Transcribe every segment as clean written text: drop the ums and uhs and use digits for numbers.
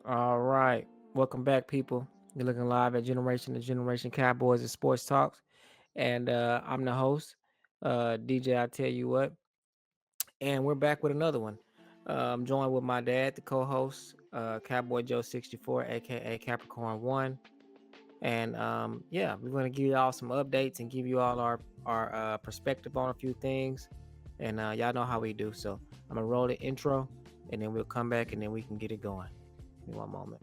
All right. Welcome back, people. You're looking live at Generation to Generation Cowboys and Sports Talks. And I'm the host, DJ. I tell you what. And we're back with another one. I'm joined with my dad, the co host, Cowboy Joe 64, aka Capricorn 1. And yeah, we're going to give you all some updates and give you all our perspective on a few things. And y'all know how we do. So I'm going to roll the intro and then we'll come back and then we can get it going. Give me one moment.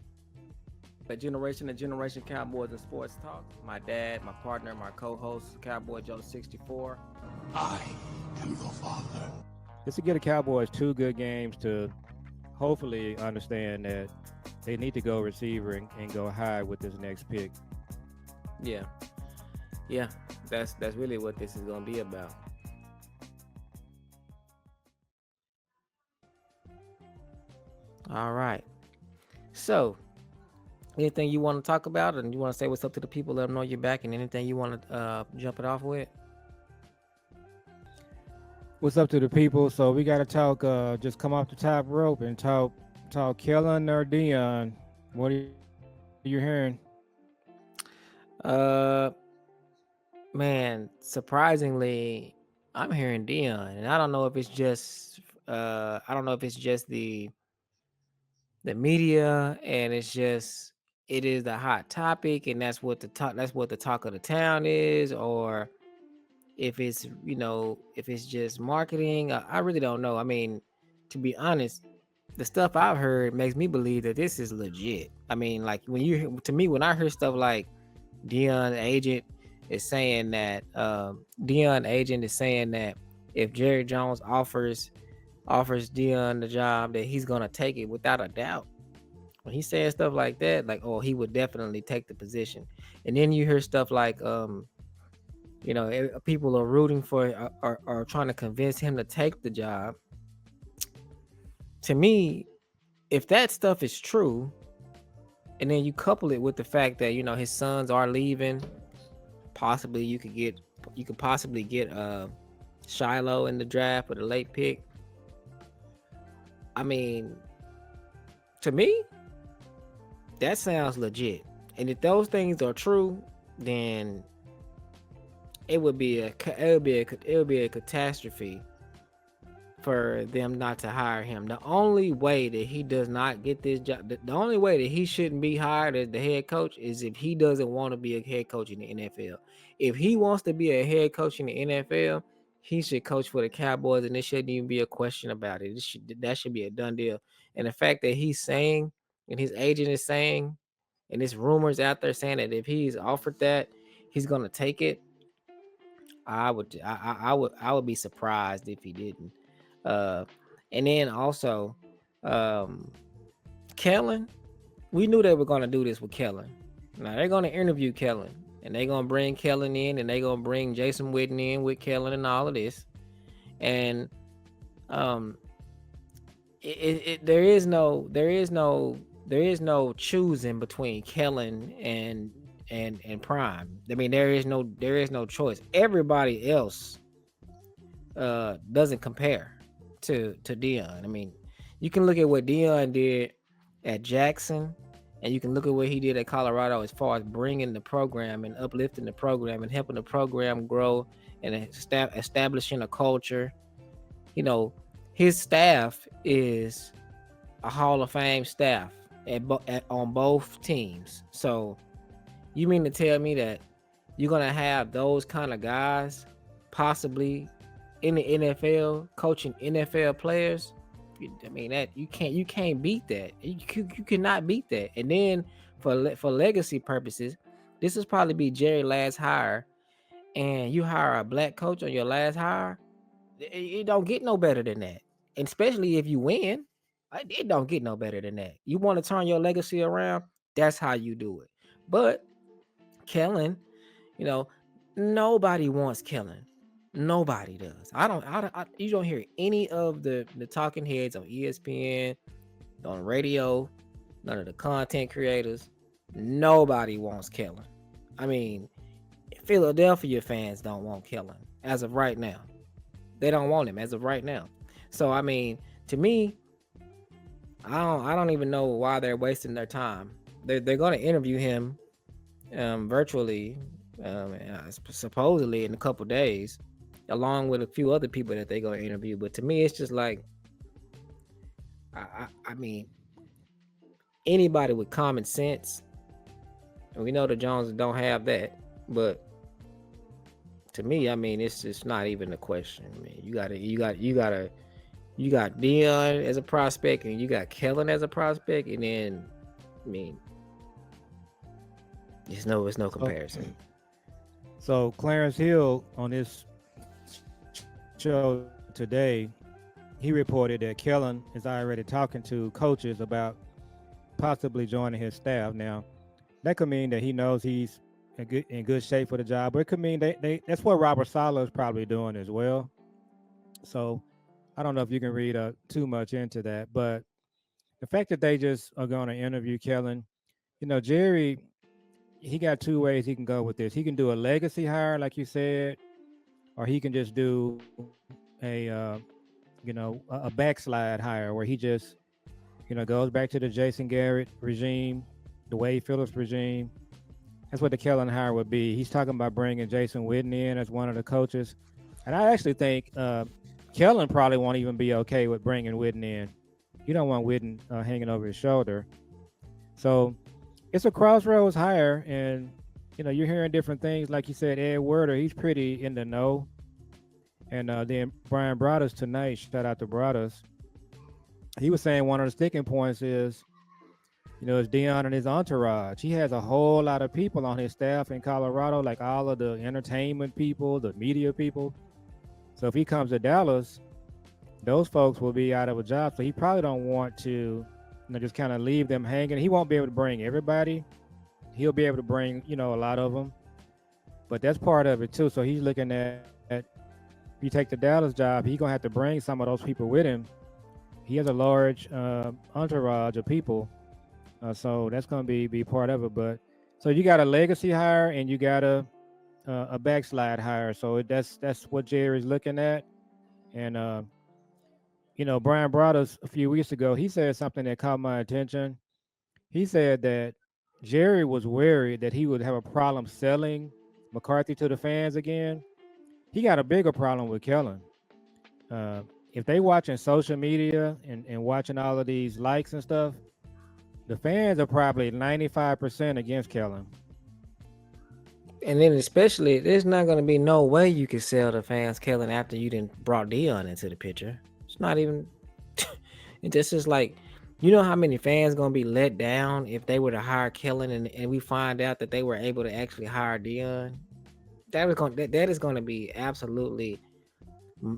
At Generation to Generation Cowboys and Sports Talk. My dad, my partner, my co-host, Cowboy Joe 64. I am your father. Just to get the Cowboys two good games to hopefully understand that they need to go receiver and go high with this next pick. Yeah, yeah, that's really what this is gonna be about. All right. So, anything you want to talk about, and you want to say what's up to the people, let them know you're back, and anything you want to jump it off with? What's up to the people? So we got to talk. Just come off the top rope and talk Kellen or Dion. What are you hearing? Uh, Man, surprisingly, I'm hearing Dion, and I don't know if it's just I don't know if it's just the media, and it's just it is the hot topic, and that's what the talk of the town is, or if it's if it's just marketing. I really don't know. I mean, to be honest, the stuff I've heard makes me believe that this is legit. I mean, like when I hear stuff like Dion agent is saying that Dion agent is saying that if Jerry Jones offers Dion the job, that he's gonna take it without a doubt. When he's saying stuff like that, like, oh, he would definitely take the position. And then you hear stuff like people are rooting for are trying to convince him to take the job. To me, if that stuff is true, and then you couple it with the fact that his sons are leaving, possibly you could possibly get Shiloh in the draft with a late pick. I mean, to me, that sounds legit. And if those things are true, then it would be a catastrophe for them not to hire him. The only way that he does not get this job, the only way that he shouldn't be hired as the head coach is if he doesn't want to be a head coach in the NFL. If he wants to be a head coach in the NFL, he should coach for the Cowboys, and there shouldn't even be a question about it. That should be a done deal. And the fact that he's saying, and his agent is saying, and there's rumors out there saying that if he's offered that, he's gonna take it. I would be surprised if he didn't. Uh, and then also, um, Kellen, we knew they were gonna do this with Kellen. Now they're gonna interview Kellen, and they're gonna bring Kellen in, and they're gonna bring Jason Witten in with Kellen and all of this. And um, there is no choosing between Kellen and Prime. I mean, there is no choice. Everybody else doesn't compare to Dion. I mean, you can look at what Dion did at Jackson, and you can look at what he did at Colorado as far as bringing the program and uplifting the program and helping the program grow and establishing a culture. You know, his staff is a Hall of Fame staff on both teams. So you mean to tell me that you're gonna have those kind of guys possibly in the NFL coaching NFL players? I mean, that you can't beat that. You cannot beat that. And then for legacy purposes, this is probably be Jerry last hire, and you hire a black coach on your last hire. It don't get no better than that. And especially if you win, it don't get no better than that. You want to turn your legacy around, that's how you do it. But Kellen, you know, nobody wants Kellen. Nobody does. You don't hear any of the talking heads on ESPN, on radio, none of the content creators. Nobody wants Kellen. I mean, Philadelphia fans don't want Kellen as of right now. They don't want him as of right now. So I mean, to me, I don't even know why they're wasting their time. They're going to interview him virtually, supposedly in a couple days, along with a few other people that they're going to interview. But to me, it's just like I mean, anybody with common sense, and we know the Joneses don't have that, but to me, I mean, it's just not even a question. I mean, you got Dion as a prospect, and you got Kellen as a prospect, and then I mean, it's no So, comparison. so Clarence Hill on this show today, he reported that Kellen is already talking to coaches about possibly joining his staff. Now, that could mean that he knows he's in good shape for the job, but it could mean they that's what Robert Sala is probably doing as well. So I don't know if you can read too much into that, but the fact that they just are going to interview Kellen, Jerry, he got two ways he can go with this. He can do a legacy hire, like you said, or he can just do a backslide hire where he just, goes back to the Jason Garrett regime, the Wade Phillips regime. That's what the Kellen hire would be. He's talking about bringing Jason Witten in as one of the coaches, and I actually think Kellen probably won't even be okay with bringing Witten in. You don't want Witten hanging over his shoulder. So it's a crossroads hire, and you're hearing different things. Like you said, Ed Werder, he's pretty in the know, and then Brian Broaddus tonight. Shout out to Broaddus. He was saying one of the sticking points is, it's Dion and his entourage. He has a whole lot of people on his staff in Colorado, like all of the entertainment people, the media people. So if he comes to Dallas, those folks will be out of a job. So he probably don't want to, just kind of leave them hanging. He won't be able to bring everybody. He'll be able to bring, a lot of them. But that's part of it too. So he's looking at, if you take the Dallas job, he's gonna have to bring some of those people with him. He has a large entourage of people, so that's gonna be part of it. But so you got a legacy hire and you got a backslide hire. So that's what Jerry's looking at. And Brian Broaddus a few weeks ago, he said something that caught my attention. He said that Jerry was worried that he would have a problem selling McCarthy to the fans again. He got a bigger problem with Kellen. Uh, if they watching social media and watching all of these likes and stuff, the fans are probably 95% against Kellen. And then especially, there's not gonna be no way you can sell the fans Kellen after you didn't brought Dion into the picture. It's not even. It just is like, you know how many fans gonna be let down if they were to hire Kellen and we find out that they were able to actually hire Dion. That is gonna be absolutely.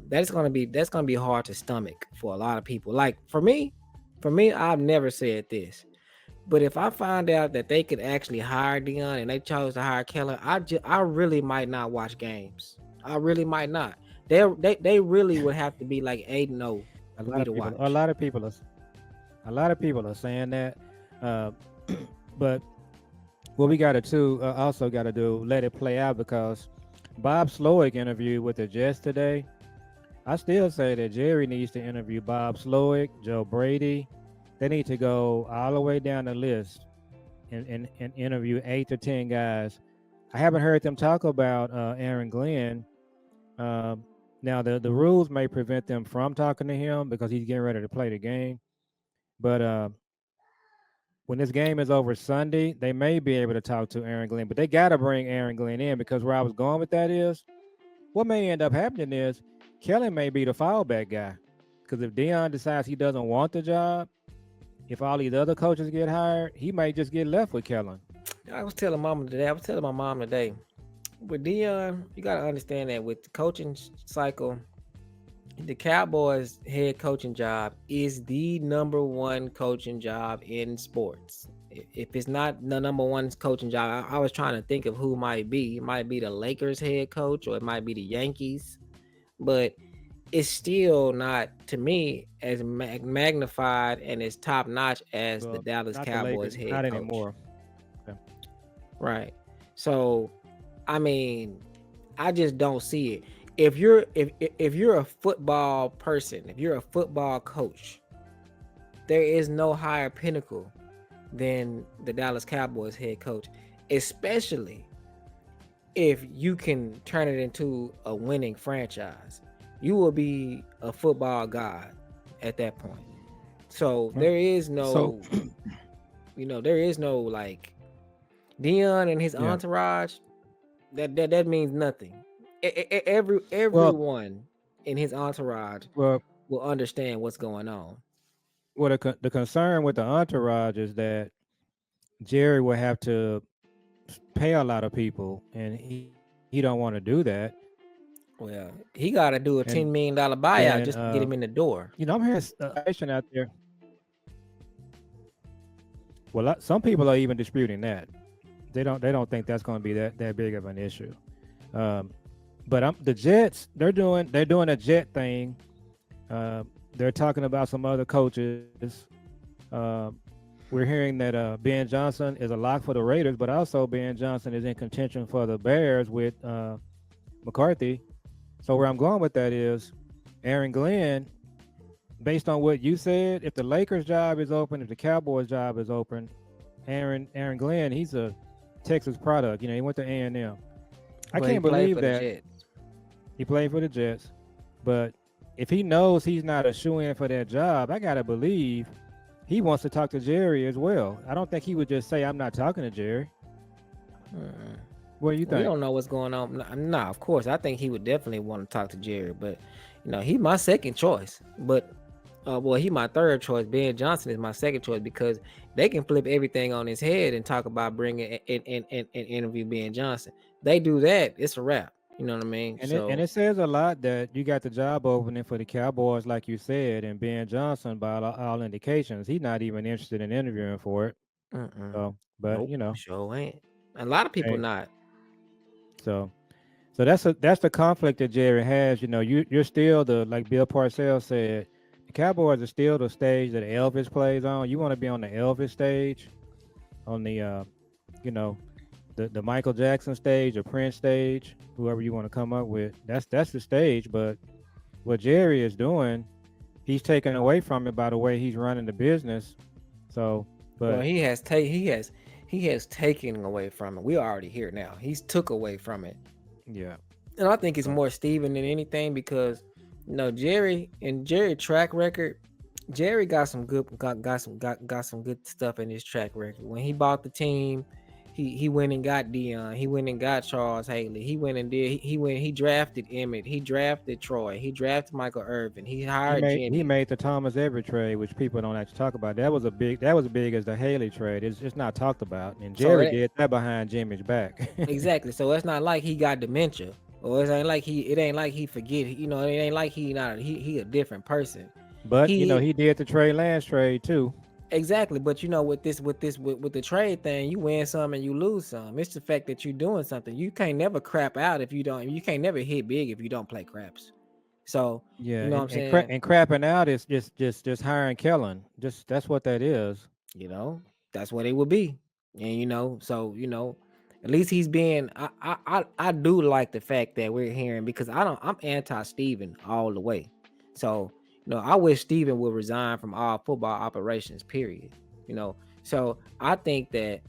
That's gonna be hard to stomach for a lot of people. Like for me, I've never said this. But if I find out that they could actually hire Dion and they chose to hire Keller, I really might not watch games. I really might not. They really would have to be like 8-0 A for lot me of to people, a watch. lot of people are, a lot of people are saying that. Uh, but what we got to do, also got to do, let it play out because Bob Slowick interviewed with the Jets today. I still say that Jerry needs to interview Bob Slowick, Joe Brady. They need to go all the way down the list and interview 8 to 10 guys. I haven't heard them talk about Aaron Glenn. Um, Now the rules may prevent them from talking to him because he's getting ready to play the game. But when this game is over Sunday, they may be able to talk to Aaron Glenn. But they got to bring Aaron Glenn in because where I was going with that is what may end up happening is Kellen may be the fallback guy. Because if Dion decides he doesn't want the job, if all these other coaches get hired, he might just get left with Kellen. I was telling mama today. I was telling my mom today. With Dion, you gotta understand that with the coaching cycle, the Cowboys head coaching job is the number one coaching job in sports. If it's not the number one coaching job, I was trying to think of who might be. It might be the Lakers head coach or it might be the Yankees, but it's still not to me as magnified and as top notch as the Well, Dallas not the Cowboys Lakers, head not coach. anymore. Okay. Right. So, I mean, I just don't see it. If you're a football person, if you're a football coach, there is no higher pinnacle than the Dallas Cowboys head coach, especially if you can turn it into a winning franchise. You will be a football god at that point. So Well, there is so no, there is no like Dion and his yeah. entourage. That means nothing. Well, Everyone in his entourage well, will understand what's going on. the concern with the entourage is that Jerry will have to pay a lot of people, and he don't want to do that. Well, he got to do a And $10 million then, buyout just to get him in the door. I'm hearing speculation out there. Well, some people are even disputing that. They don't think that's going to be that big of an issue. Um, but the Jets, they're doing a Jet thing. They're talking about some other coaches. Um, we're hearing that Ben Johnson is a lock for the Raiders, but also Ben Johnson is in contention for the Bears with McCarthy. So where I'm going with that is Aaron Glenn. Based on what you said, if the Lakers job is open, if the Cowboys job is open, Aaron Glenn, he's a Texas product. He went to A&M. I Well, he can't played believe for the that Jets. he played for the Jets. But if he knows he's not a shoe-in for that job, I gotta believe he wants to talk to Jerry as well. I don't think he would just say, "I'm not talking to Jerry." Mm. What do you We think? don't know what's going on. Nah, of course, I think he would definitely want to talk to Jerry, but he my second choice. But well, he my third choice. Ben Johnson is my second choice because they can flip everything on his head and talk about bringing and interview Ben Johnson. They do that, it's a wrap. You know what I mean? And So, it says a lot that you got the job opening for the Cowboys, like you said, and Ben Johnson, by all indications, he's not even interested in interviewing for it. mm-mm. So, but Nope, sure ain't. A lot of people hey, not. so that's the conflict that Jerry has. You're still the like Bill Parcells said, the Cowboys are still the stage that Elvis plays on. You want to be on the Elvis stage, on the you know the Michael Jackson stage or Prince stage, whoever you want to come up with. That's the stage. But what Jerry is doing, he's taken away from it by the way he's running the business. So, Well, but he has taken away from it. We already here now. He's took away from it. yeah, And I think it's so more Steven than anything because Jerry track record. Jerry got some good stuff in his track record. When he bought the team, he went and got Dion. He went and got Charles Haley. He went and did he drafted Emmett. He drafted Troy. He drafted Michael Irvin. He he hired made he Jimmy. made the Thomas Everett trade, which people don't actually talk about. That was big as the Haley trade. It's not talked about, and So Jerry it, did that behind Jimmy's back. exactly. So it's not like he got dementia. Or it ain't like he forget. It ain't like he a different person. But He he did the Trey Lance trade too. Exactly, but with the trade thing, you win some and you lose some. It's the fact that you're doing something. You can't never crap out if you don't. You can't never hit big if you don't play craps. So Yeah, you know what and I'm saying. and crapping out is just hiring Kellen. Just that's what that is. That's what it would be, and at least he's being. I do like the fact that we're hearing because I'm anti Steven all the way. So I wish Steven would resign from all football operations. Period. So I think that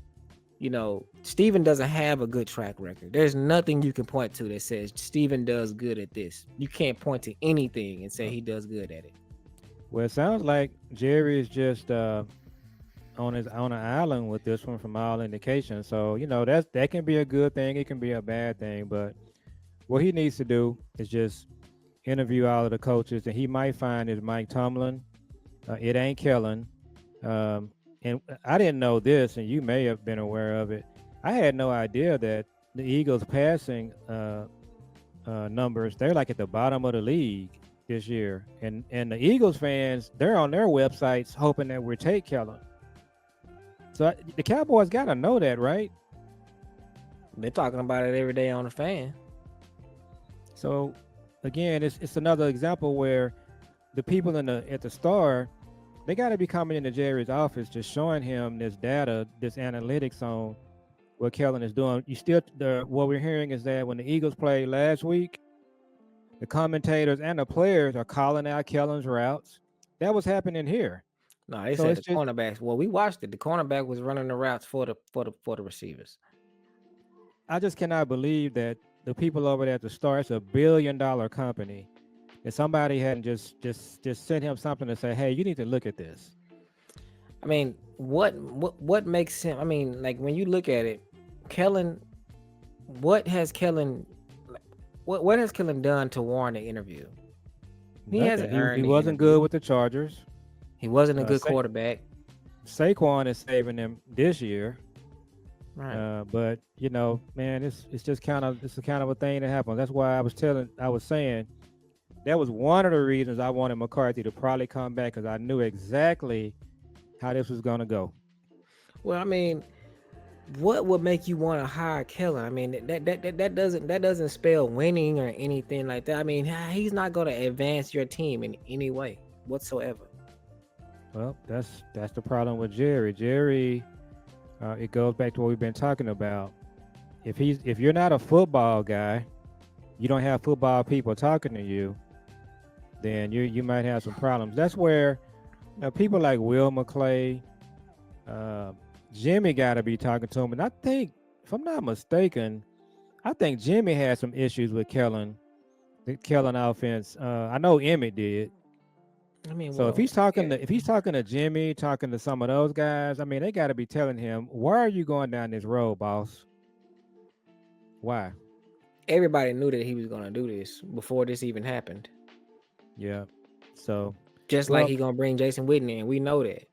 Steven doesn't have a good track record. There's nothing you can point to that says Steven does good at this. You can't point to anything and say Uh, he does good at it. Well, it sounds like Jerry is just on an island with this one from all indications. So that can be a good thing. It can be a bad thing. But what he needs to do is just interview all of the coaches, and he might find is Mike Tomlin. It ain't Kellen. And I didn't know this, and you may have been aware of it. I had no idea that the Eagles' passing numbers, they're like at the bottom of the league this year, and the Eagles fans, they're on their websites hoping that we take Kellen. So the Cowboys got to know that, right? They're talking about it every day on the fan. So again, it's another example where the people at the Star, they got to be coming into Jerry's office, just showing him this data, this analytics on what Kellen is doing. What we're hearing is that when the Eagles played last week, the commentators and the players are calling out Kellen's routes. That was happening here. No, they So said it's the just cornerbacks. Well, we watched it. The cornerback was running the routes for the receivers. I just cannot believe that the people over there at the Star, it's $1 billion company, that somebody hadn't just sent him something to say, hey, you need to look at this. I mean, what makes him? I mean, like when you look at it, Kellen. What has Kellen? What has Kellen done to warrant an interview? He Nothing. hasn't He earned the wasn't good interview. with the Chargers. He wasn't a good Sa- quarterback. Saquon is saving them this year. Right. But man, it's just it's a kind of a thing that happens. That's why I was saying that was one of the reasons I wanted McCarthy to probably come back, because I knew exactly how this was gonna go. Well, I mean, what would make you want to hire Kellen? I mean, that doesn't spell winning or anything like that. I mean, he's not going to advance your team in any way whatsoever. Well, that's the problem with Jerry. Jerry, it goes back to what we've been talking about. If you're not a football guy, you don't have football people talking to you, then you might have some problems. That's where people like Will McClay, uh, Jimmy got to be talking to him. And I think, if I'm not mistaken, I think Jimmy had some issues with the Kellen offense. I know Emmett did. I mean, So well, yeah. if he's talking to Jimmy, talking to some of those guys, I mean, they got to be telling him, why are you going down this road, boss? Why? Everybody knew that he was going to do this before this even happened. Yeah. So, Just like well, he going to bring Jason Whitney, and we know that.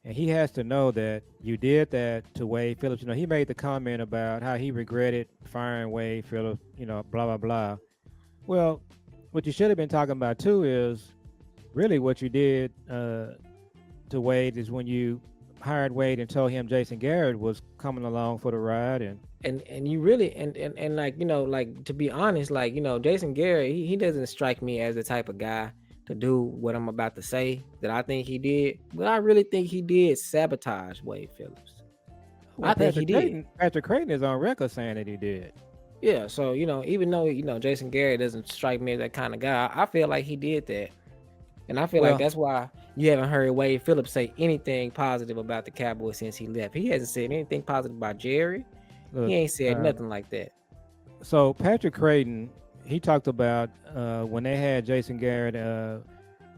and he has to know that you did that to Wade Phillips. He made the comment about how he regretted firing Wade Phillips, blah, blah, blah. Well, what you should have been talking about too is really what you did to Wade is when you hired Wade and told him Jason Garrett was coming along for the ride. And you really and like like to be honest, like Jason Garrett, he doesn't strike me as the type of guy to do what I'm about to say that I think he did, but I really think he did sabotage Wade Phillips. Well, I think he did. Patrick Creighton is on record saying that he did. Yeah, so even though Jason Garrett doesn't strike me as that kind of guy, I feel like he did that, and I feel like Well, that's why you haven't heard Wade Phillips say anything positive about the Cowboys since he left. He hasn't said anything positive about Jerry. He look, ain't said uh, nothing like that. so Patrick Creighton, he talked about when they had Jason Garrett.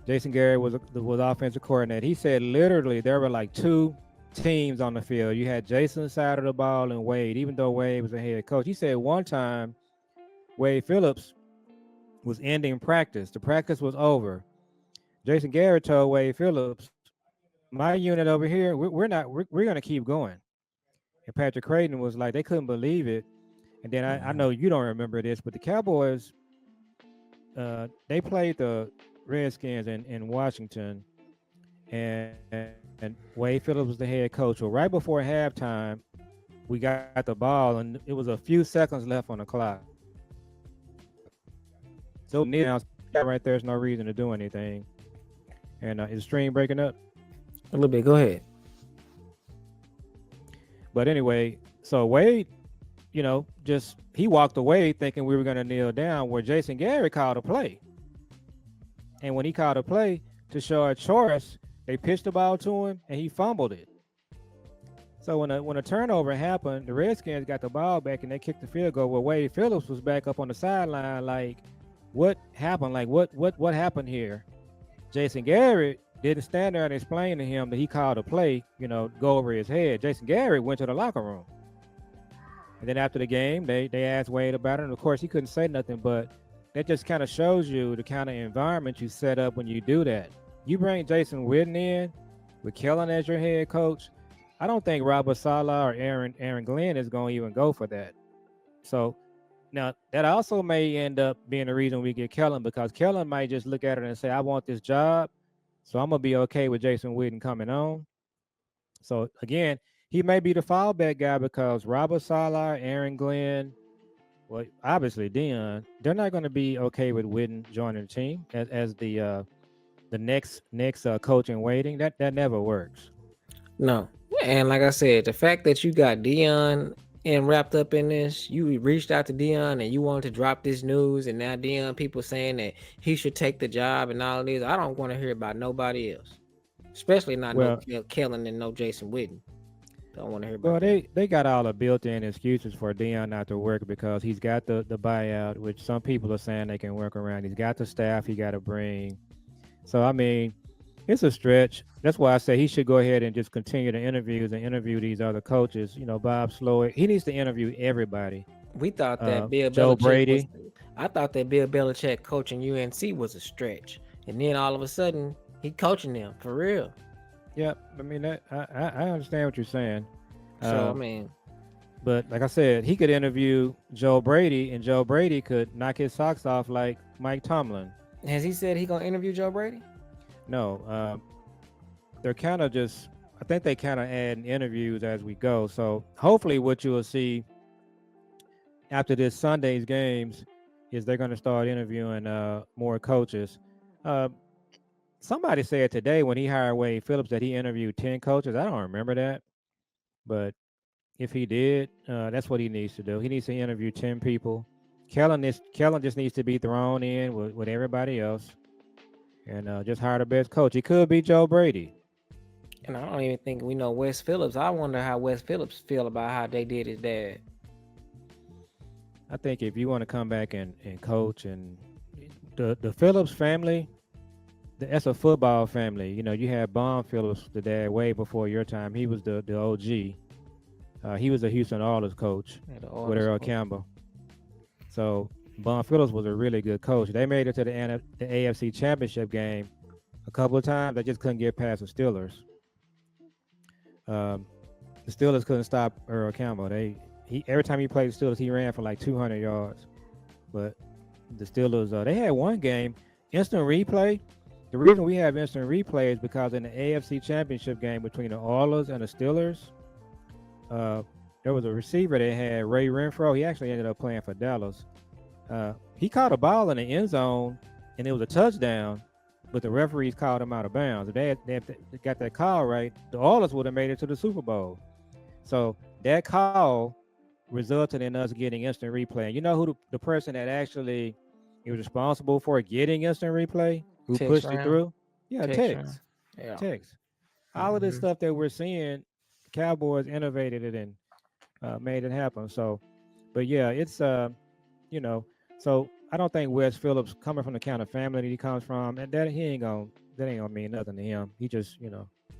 Jason Garrett was offensive coordinator. He said literally there were like two teams on the field. You had Jason's side of the ball and Wade, even though Wade was a head coach. He said one time Wade Phillips was ending practice. The practice was over. Jason Garrett told Wade Phillips, "My unit over here, we're going to keep going." And Patrick Creighton was like, they couldn't believe it. And then I know you don't remember this, but the Cowboys, they played the Redskins in Washington, and Wade Phillips was the head coach. So right before halftime, we got the ball, and it was a few seconds left on the clock. So neither right there's no reason to do anything. And is the stream breaking up? A little bit. Go ahead. But anyway, so Wade, just he walked away thinking we were going to kneel down, where Jason Garrett called a play. And when he called a play to show a choice, they pitched the ball to him and he fumbled it. So when a turnover happened, the Redskins got the ball back and they kicked the field goal. Where Wade Phillips was back up on the sideline, like, what happened? Like, what happened here? Jason Garrett didn't stand there and explain to him that he called a play, go over his head. Jason Garrett went to the locker room. And then after the game, they asked Wade about it. And of course, he couldn't say nothing, but that just kind of shows you the kind of environment you set up when you do that. You bring Jason Whitney in with Kellen as your head coach. I don't think Robert Saleh or Aaron Glenn is going to even go for that. So now that also may end up being the reason we get Kellen, because Kellen might just look at it and say, I want this job, so I'm going to be okay with Jason Witten coming on. So again, he may be the fallback guy because Robert Saleh, Aaron Glenn, well, obviously Dion, they're not going to be okay with Witten joining the team as the next coach in waiting. That never works. No. And like I said, the fact that you got Dion and wrapped up in this, you reached out to Dion and you wanted to drop this news, and now Dion people saying that he should take the job and all of this. I don't want to hear about nobody else. especially not no Well, Kellen and no Jason Witten. Don't want to hear well, about that. they got all the built-in excuses for Dion not to work because he's got the buyout, which some people are saying they can work around. He's got the staff he got to bring. So I mean, it's a stretch. That's why I say he should go ahead and just continue the interviews and interview these other coaches. Bob Slowick. He needs to interview everybody. We thought that Bill Joe Belichick was. Brady. I thought that Bill Belichick coaching UNC was a stretch, and then all of a sudden he coaching them for real. Yep. I mean, I understand what you're saying. So I Um, mean, but like I said, he could interview Joe Brady, and Joe Brady could knock his socks off like Mike Tomlin. has he said he gonna interview Joe Brady? No, they're kind of just. I think they kind of add interviews as we go. So hopefully, what you will see after this Sunday's games is they're going to start interviewing more coaches. Uh, Somebody said today when he hired Wade Phillips that he interviewed 10 coaches. I don't remember that, but if he did, that's what he needs to do. He needs to interview 10 people. Kellen just needs to be thrown in with everybody else and just hire the best coach. He could be Joe Brady. And I don't even think we know Wes Phillips. I wonder how Wes Phillips feel about how they did his dad. I think if you want to come back and coach and the Phillips family, that's a football family. You had Bond Phillips, the dad, way before your time. He was the OG. He was a Houston Oilers coach with Earl Campbell. So Bond Phillips was a really good coach. They made it to the AFC Championship game a couple of times. They just couldn't get past the Steelers. The Steelers couldn't stop Earl Campbell. Every time he played the Steelers, he ran for like 200 yards. But the Steelers, they had one game, instant replay. The reason we have instant replay is because in the AFC Championship game between the Oilers and the Steelers, there was a receiver they had, Ray Renfro. He actually ended up playing for Dallas. He caught a ball in the end zone, and it was a touchdown, but the referees called him out of bounds. If they had got that call right, the Oilers would have made it to the Super Bowl. So that call resulted in us getting instant replay. And you know who the person that actually was responsible for getting instant replay, who Tex pushed it Brown. through? Yeah, Tex. Tex. Tex. All of this stuff that we're seeing, the Cowboys innovated it and made it happen. So, but yeah, it's so I don't think Wes Phillips, coming from the kind of family that he comes from, and that ain't gonna mean nothing to him. He just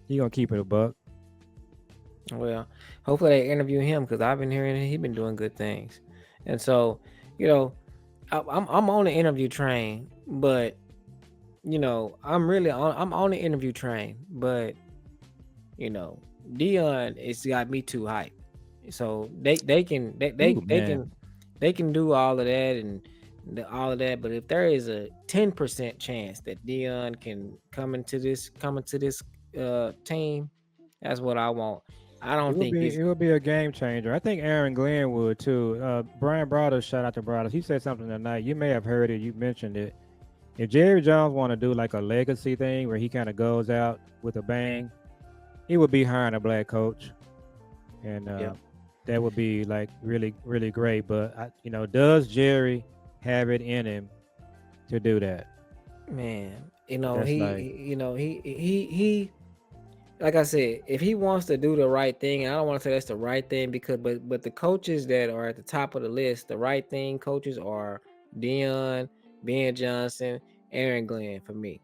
he gonna keep it a buck. Well, hopefully they interview him because I've been hearing he's been doing good things, and so I'm on the interview train, but I'm on the interview train, but Dion it's got me too hyped. So they can they can do all of that and all of that, but if there is a 10% chance that Dion can come into this team, that's what I want. I don't think It would be a game changer. I think Aaron Glenn would too. Brian Brothers, shout out to Brothers. He said something tonight. You may have heard it. You mentioned it. If Jerry Jones want to do like a legacy thing where he kind of goes out with a bang, he would be hiring a black coach, and that would be like really, really great. But does Jerry have it in him to do that? Man, That's he like I said, if he wants to do the right thing, and I don't want to say that's the right thing because but the coaches that are at the top of the list, the right thing coaches are Dion, Ben Johnson, Aaron Glenn for me.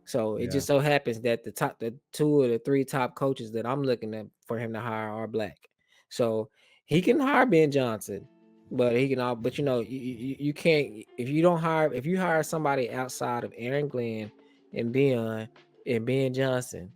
So it just so happens that the 2 or the 3 top coaches that I'm looking at for him to hire are black. So he can hire Ben Johnson, but he can all. But you can't if you hire somebody outside of Aaron Glenn and Ben Johnson.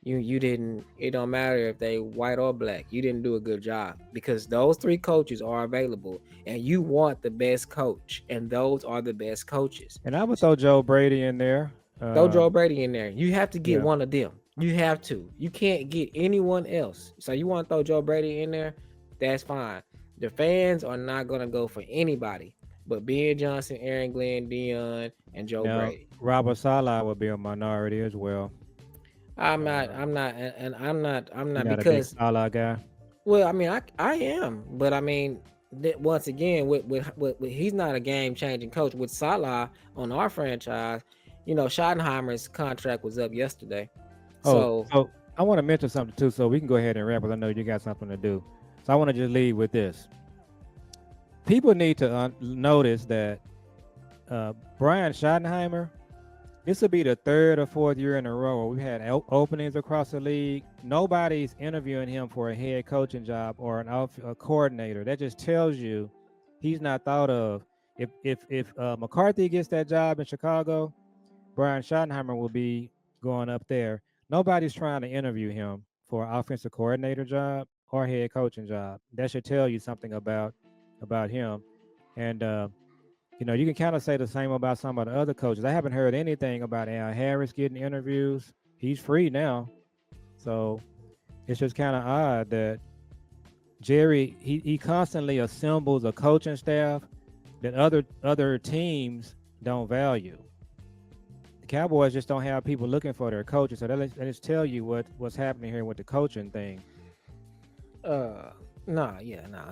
You didn't. It don't matter if they white or black. You didn't do a good job because those 3 coaches are available, and you want the best coach, and those are the best coaches. And I would throw Joe Brady in there. Throw Joe Brady in there. You have to get one of them. You have to. You can't get anyone else. So you want to throw Joe Brady in there? That's fine. The fans are not gonna go for anybody but Ben Johnson, Aaron Glenn, Dion, and Joe Brady. Robert Saleh would be a minority as well. I'm not Not because a big Saleh guy. well, I mean, I am, but I mean, once again, with he's not a game changing coach. With Salah on our franchise, Schottenheimer's contract was up yesterday, Oh, So so I want to mention something too, so we can go ahead and wrap. Because I know you got something to do. So I want to just leave with this. People need to notice that Brian Schottenheimer. This will be the third or fourth year in a row where we've had openings across the league. Nobody's interviewing him for a head coaching job or a coordinator. That just tells you he's not thought of. If McCarthy gets that job in Chicago, Brian Schottenheimer will be going up there. Nobody's trying to interview him for an offensive coordinator job or head coaching job. That should tell you something about him. And you can kind of say the same about some of the other coaches. I haven't heard anything about Al Harris getting interviews. He's free now. So it's just kind of odd that Jerry he constantly assembles a coaching staff that other teams don't value. The Cowboys just don't have people looking for their coaches. So that just tell you what's happening here with the coaching thing. nah.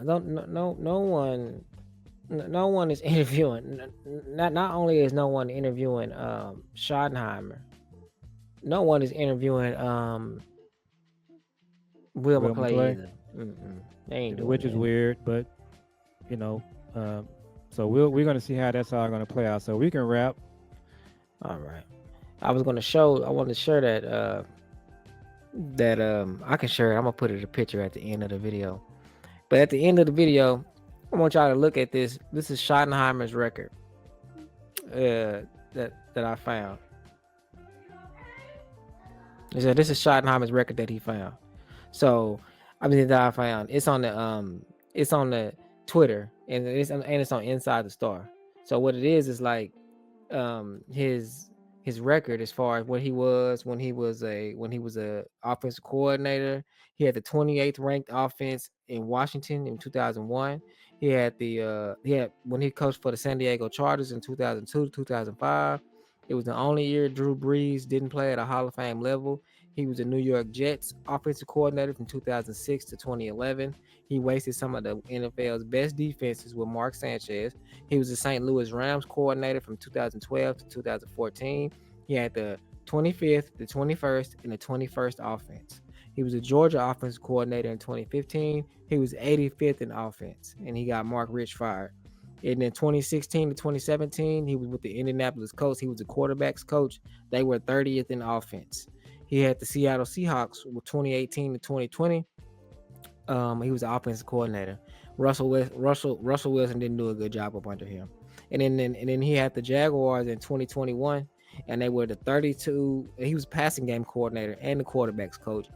No one, no one is interviewing. Not only is no one interviewing Schottenheimer, no one is interviewing Will Will McClay McClay, either. Mm-mm. They ain't doing which is that. weird, but you know, so we're gonna see how that's all gonna play out. So we can wrap. All right. I wanted to share that I can share it. I'm gonna put it a picture at the end of the video. But at the end of the video, I want y'all to look at this. This is Schottenheimer's record. That I found. This is Schottenheimer's record that he found. So that I found. It's on the Twitter and it's on Inside the Star. So what it is like his record as far as what he was when he was a offensive coordinator. He had the 28th ranked offense in Washington in 2001. He had when he coached for the San Diego Chargers in 2002 to 2005. It was the only year Drew Brees didn't play at a Hall of Fame level. He was the New York Jets offensive coordinator from 2006 to 2011. He wasted some of the NFL's best defenses with Mark Sanchez. He was the St. Louis Rams coordinator from 2012 to 2014. He had the 25th, the 21st, and the 21st offense. He was a Georgia offensive coordinator in 2015. He was 85th in offense, and he got Mark Rich fired. And in 2016 to 2017, he was with the Indianapolis Colts. He was the quarterback's coach. They were 30th in offense. He had the Seattle Seahawks with 2018 to 2020. He was the offensive coordinator. Russell Wilson didn't do a good job up under him. And then he had the Jaguars in 2021, and they were the 32. He was passing game coordinator and the quarterback's coach.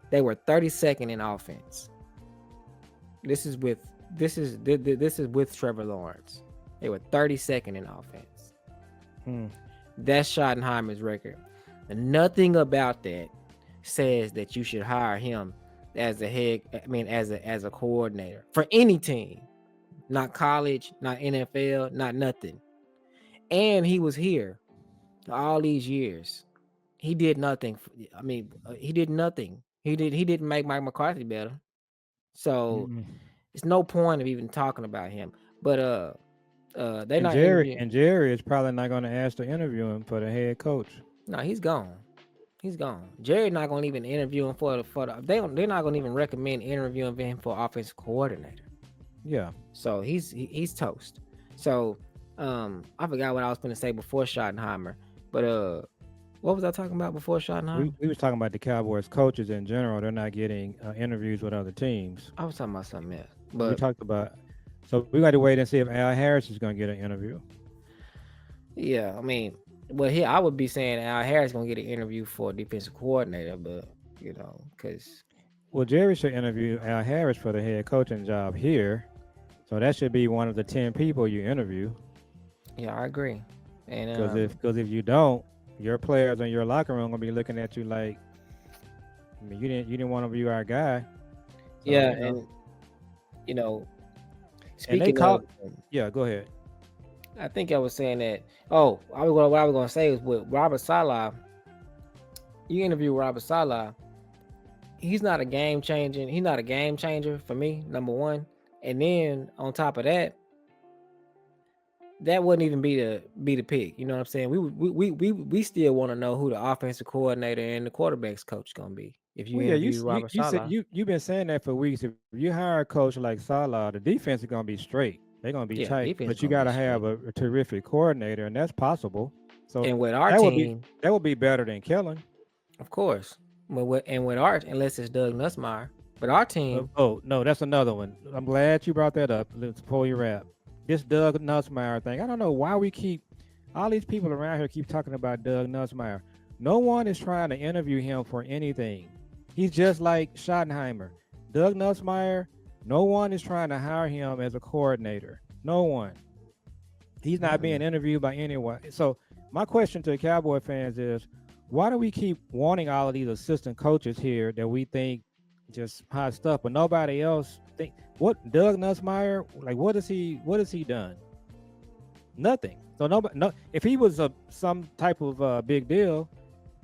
They were 32nd in offense. This is with Trevor Lawrence. They were 32nd in offense. That's Schottenheimer's record. And nothing about that says that you should hire him as a coordinator for any team, not college, not NFL, not nothing. And he was here all these years. He did nothing. He did nothing. He didn't make Mike McCarthy better. So it's no point of even talking about him. But they're not interviewing. And Jerry is probably not going to ask to interview him for the head coach. No, he's gone. He's gone. Jerry's not going to even interview him for the. They're not going to even recommend interviewing him for offensive coordinator. Yeah. So he's toast. So I forgot what I was going to say before Schottenheimer, but what was I talking about before Schottenheimer? We was talking about the Cowboys coaches in general. They're not getting interviews with other teams. I was talking about something else. But we talked about. So we got to wait and see if Al Harris is going to get an interview. Yeah, I would be saying Al Harris going to get an interview for a defensive coordinator, but because. Well, Jerry should interview Al Harris for the head coaching job here, so that should be one of the 10 people you interview. Yeah, I agree. And because if you don't, your players in your locker room gonna be looking at you like, you didn't want to be our guy. So, yeah, and speaking of, yeah, go ahead. I think I was saying that. Oh, what I was gonna say is with Robert Saleh. You interview Robert Saleh. He's not a game changer. He's not a game changer for me, number one. And then on top of that, that wouldn't even be the pick. You know what I'm saying? We still want to know who the offensive coordinator and the quarterbacks coach gonna be. If you Well, yeah, interview Robert you said Saleh, you've been saying that for weeks. If you hire a coach like Salah, the defense is gonna be straight. They're gonna be yeah, tight, defense but you gonna got be to have straight. a terrific coordinator, and that's possible. So And with our that would be team, that would be better than Kellen. of course, with our unless it's Doug Nussmeier, but our team, Oh no, that's another one. I'm glad you brought that up. Let's pull your wrap. This Doug Nussmeier thing. I don't know why we keep all these people around here keep talking about Doug Nussmeier. No one is trying to interview him for anything. He's just like Schottenheimer. Doug Nussmeier, no one is trying to hire him as a coordinator. No one. He's not being interviewed by anyone. So my question to the Cowboy fans is, why do we keep wanting all of these assistant coaches here that we think just hot stuff, but nobody else think what Doug Nussmeier, like what has he done? Nothing. So nobody, no, if he was some type of big deal,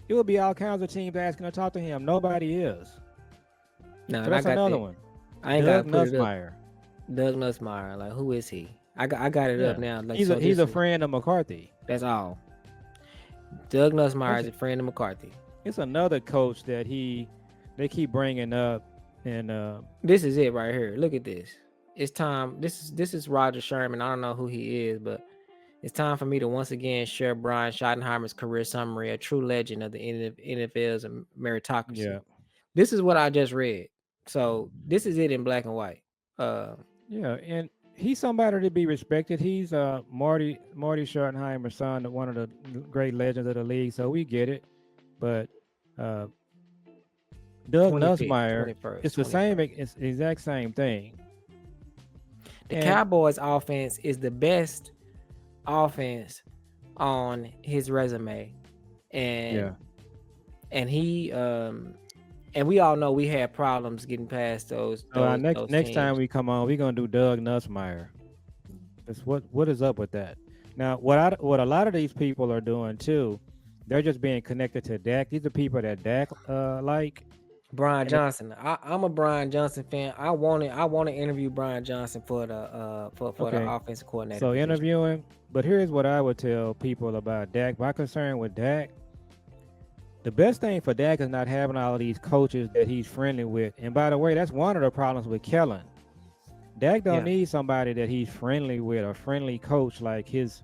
it would be all kinds of teams asking to talk to him. Nobody is. no, So and I that's got another that. one. I ain't gotta Doug put it up. Nussmeier. Doug Nussmeier, like who is he? I got it up Yeah, now. Like he's a so, he's this a is friend of McCarthy. that's all. Doug Nussmeier That's is a friend of McCarthy. it's another coach that they keep bringing up, and This is it right here. Look at this. It's time. This is Roger Sherman. I don't know who he is, but it's time for me to once again share Brian Schottenheimer's career summary, a true legend of the NFL's meritocracy. yeah, This is what I just read. So this is it in black and white. Uh, yeah, and he's somebody to be respected. He's Marty Schottenheimer's son, one of the great legends of the league. So we get it, but uh, Doug 25th, Nussmeier, 21st, it's the same, 21st. it's the exact same thing. The And Cowboys offense is the best offense on his resume. yeah, And he and we all know we had problems getting past those so our those next those next time teams. we come on, we're gonna do Doug Nussmeier. That's what is up with that. Now, what a lot of these people are doing too, they're just being connected to Dak. These are people that Dak like. Brian And Johnson. I'm a Brian Johnson fan. I want to interview Brian Johnson for the for the okay, offensive coordinator so position. interviewing. But here's what I would tell people about Dak. My concern with Dak, the best thing for Dak is not having all of these coaches that he's friendly with. And by the way, that's one of the problems with Kellen. Dak don't Yeah. need somebody that he's friendly with, a friendly coach like his,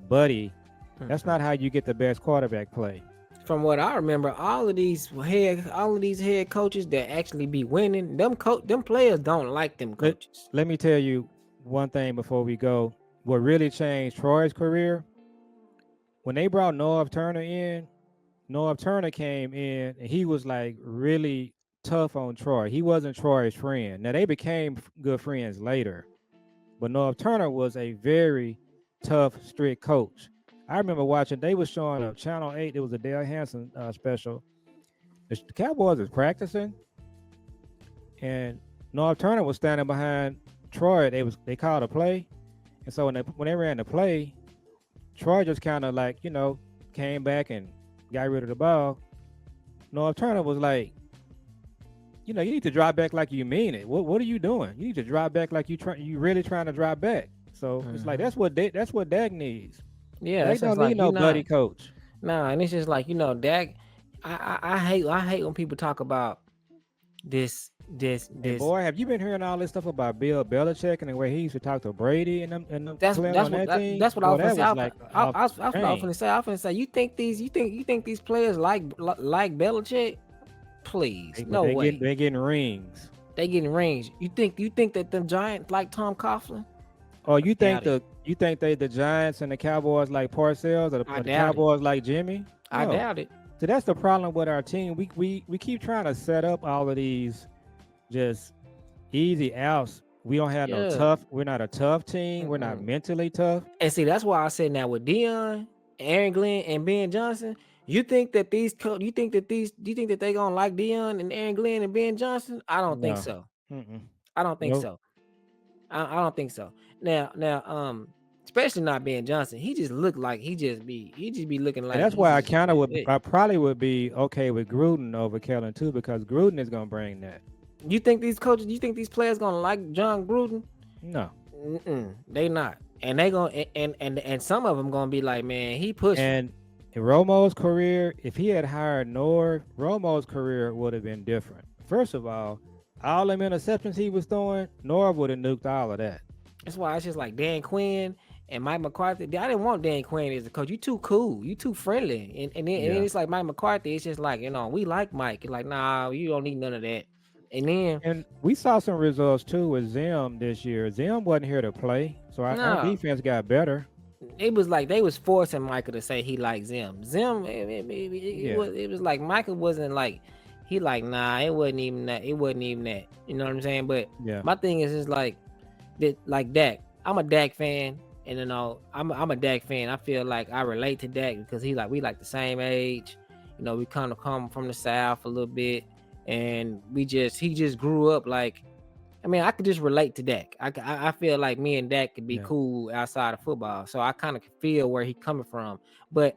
buddy. That's not how you get the best quarterback play. From what I remember, all of these head coaches that actually be winning, them players don't like them Let, coaches. let me tell you one thing before we go. What really changed Troy's career, when they brought Norv Turner came in and he was like really tough on Troy. He wasn't Troy's friend. Now they became good friends later, but Norv Turner was a very tough, strict coach. I remember watching. They was showing on Channel 8. It was a Dale Hansen special. The Cowboys was practicing, and Norv Turner was standing behind Troy. They called a play, and so when they ran the play, Troy just kind of like came back and got rid of the ball. Norv Turner was like, you need to drop back like you mean it. What are you doing? You need to drop back like you really trying to drop back. So it's like that's what Dak needs. Yeah, They that's just don't need like no buddy coach. nah, and it's just like Dak. I hate when people talk about this this And this. boy, have you been hearing all this stuff about Bill Belichick and the way he used to talk to Brady and them That's playing that's on what that team? that's what I Boy, was gonna that say. was like off That's the what I was chain. gonna say. I was gonna say. You think these players like Belichick? Please, But no way. they getting rings. They getting rings. You think that them Giants like Tom Coughlin? Or I doubt it. you think the Giants and the Cowboys like Parcells I or the doubt it. Cowboys like Jimmy? I No. doubt it. So that's the problem with our team. We keep trying to set up all of these just easy outs. We don't have no Yeah. tough. We're not a tough team. We're not mentally tough. And see, that's why I said now with Dion, Aaron Glenn, and Ben Johnson, you think that you think that they gonna like Dion and Aaron Glenn and Ben Johnson? I don't think No. so. Mm-mm. I don't think Nope. so. I don't think so. Now, especially not Ben Johnson. He just looked like he just be looking And like that's he's why just I probably would be okay with Gruden over Kellen too, because Gruden is gonna bring that. You think these players gonna like John Gruden? No. They not. and they gonna and some of them gonna be like, man, he pushing. And in Romo's career, if he had hired Nord, Romo's career would have been different. First of all them interceptions he was throwing, Nord would have nuked all of that. That's why it's just like Dan Quinn and Mike McCarthy. I didn't want Dan Quinn as a coach. You too cool. You too friendly. And then Yeah. it's like Mike McCarthy. It's just like, we like Mike. It's like, nah, you don't need none of that. And then And we saw some results too with Zim this year. Zim wasn't here to play, so our no, defense got better. it was like they was forcing Michael to say he liked Zim. Zim, Yeah. it was like Michael wasn't like he like nah. It wasn't even that. It wasn't even that. You know what I'm saying? But Yeah. my thing is just like Dak. I'm a Dak fan, and I'm a Dak fan. I feel like I relate to Dak because we like the same age. We kind of come from the South a little bit, and he just grew up like. I mean, I could just relate to Dak. I feel like me and Dak could be Yeah. cool outside of football, so I kind of feel where he coming from. But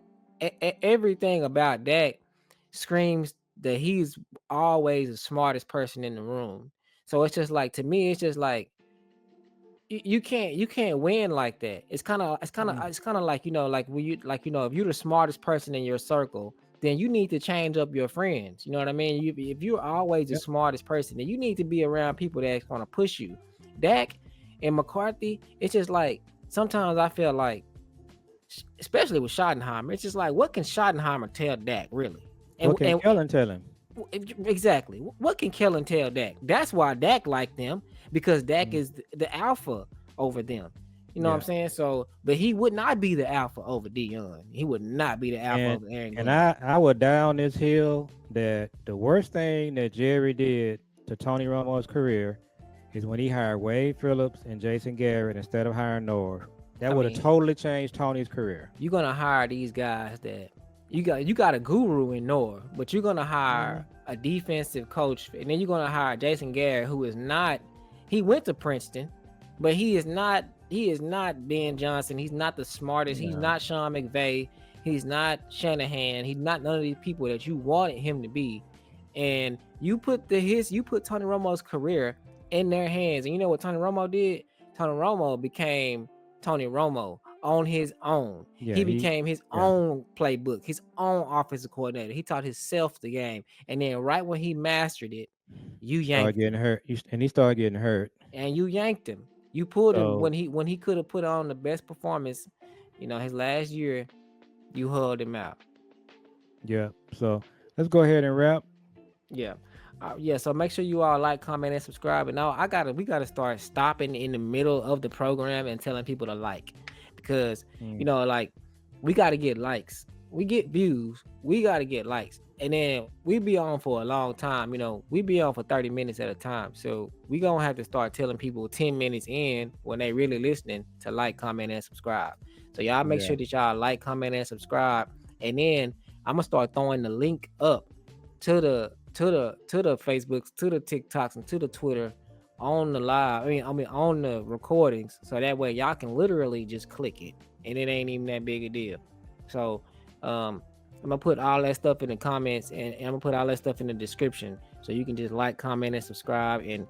everything about Dak screams that he's always the smartest person in the room. So it's just like to me, it's just like you can't win like that. Mm. It's kind of like like when if you're the smartest person in your circle, then you need to change up your friends. You know what I mean? If you're always the Yep. smartest person, then you need to be around people that's gonna push you. Dak and McCarthy, it's just like sometimes I feel like, especially with Schottenheimer, it's just like what can Schottenheimer tell Dak really? What And can Kellen tell him? exactly, what can Kellen tell Dak? That's why Dak liked them because Dak Mm. is the alpha over them. You know what I'm Yeah. saying? So, but he would not be the alpha over Dion. He would not be the alpha And over Aaron and Glenn. I would die on this hill that the worst thing that Jerry did to Tony Romo's career is when he hired Wade Phillips and Jason Garrett instead of hiring Nord. That I would have mean, totally changed Tony's career. you're gonna hire these guys that you got a guru in Nor, but you're gonna Mm. hire a defensive coach, and then you're gonna hire Jason Garrett, who is not. He went to Princeton, but he is not. He is not Ben Johnson. He's not the smartest. He's No. not Sean McVay. He's not Shanahan. He's not none of these people that you wanted him to be. And you put Tony Romo's career in their hands. And you know what Tony Romo did? Tony Romo became Tony Romo on his own. Yeah, He became his yeah. own playbook, his own offensive coordinator. He taught himself the game. And then right when he mastered it, you Started yanked him. getting hurt. And he started getting hurt. And you yanked him. You pulled him So when he could have put on the best performance, his last year, you hulled him out. yeah. So let's go ahead and wrap. Yeah. Yeah, so make sure you all like, comment, and subscribe. And now we gotta start stopping in the middle of the program and telling people to like, because Mm. like we gotta get likes, we get views, we gotta get likes, and then we be on for a long time. We be on for 30 minutes at a time, so we gonna have to start telling people 10 minutes in when they really listening to like, comment, and subscribe. So y'all make Yeah. sure that y'all like, comment, and subscribe, and then I'm gonna start throwing the link up to the Facebooks, to the TikToks, and to the Twitter on the live. I mean on the recordings, so that way y'all can literally just click it, and it ain't even that big a deal. So I'm gonna put all that stuff in the comments, and I'm gonna put all that stuff in the description, so you can just like, comment, and subscribe. And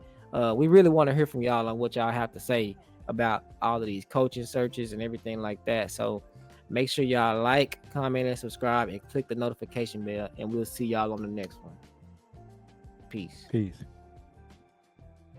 we really want to hear from y'all on what y'all have to say about all of these coaching searches and everything like that. So make sure y'all like, comment, and subscribe, and click the notification bell, and we'll see y'all on the next one. Peace. Peace.